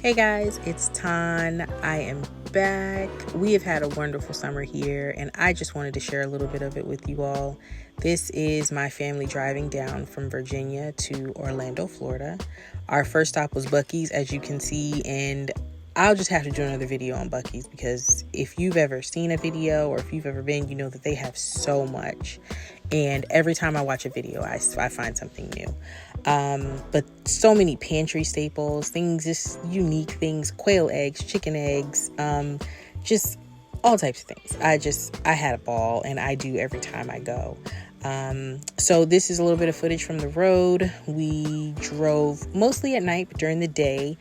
Hey guys, it's Tan. I am back. We have had a wonderful summer here, and I just wanted to share a little bit of it with you all. This is my family driving down from Virginia to Orlando, Florida. Our first stop was Buc-Ee'S, as you can see, and I'll just have to do another video on Buc-Ee'S because if you've ever seen a video or if you've ever been, you know that they have so much. And every time I watch a video, I find something new. But so many pantry staples, things, just unique things, quail eggs, chicken eggs, just all types of things. I had a ball, and I do every time I go. So this is a little bit of footage from the road. We drove mostly at night, but during the day,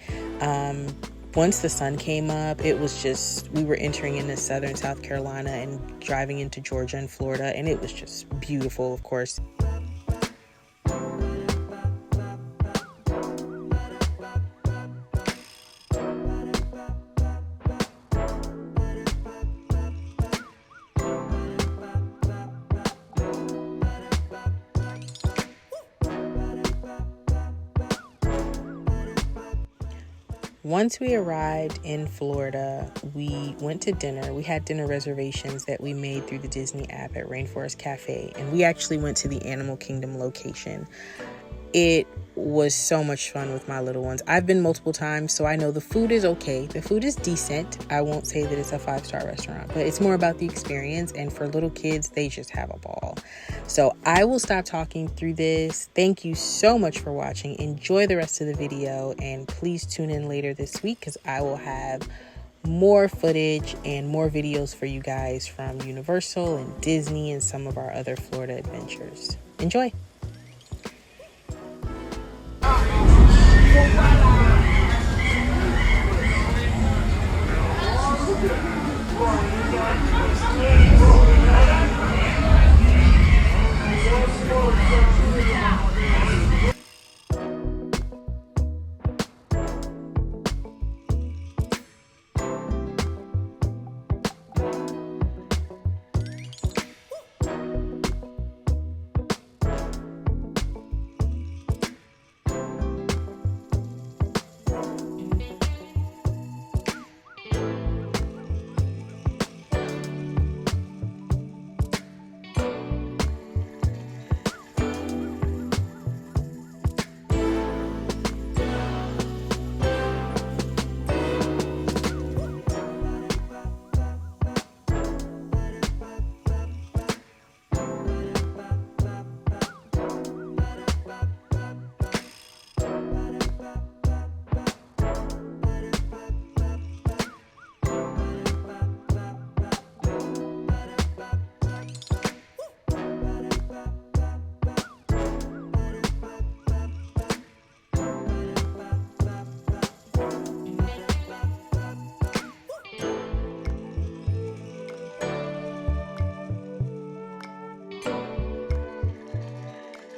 once the sun came up, it was just, we were entering into southern South Carolina and driving into Georgia and Florida, and it was just beautiful, of course. Once we arrived in Florida, we went to dinner. We had dinner reservations that we made through the Disney app at Rainforest Cafe, and we actually went to the Animal Kingdom location. It was so much fun with my little ones. I've been multiple times, so I know the food is okay. The food is decent. I won't say that it's a 5-star restaurant, but it's more about the experience, and for little kids, they just have a ball. So I will stop talking through this. Thank you so much for watching. Enjoy the rest of the video, and please tune in later this week because I will have more footage and more videos for you guys from Universal and Disney and some of our other Florida adventures. Enjoy!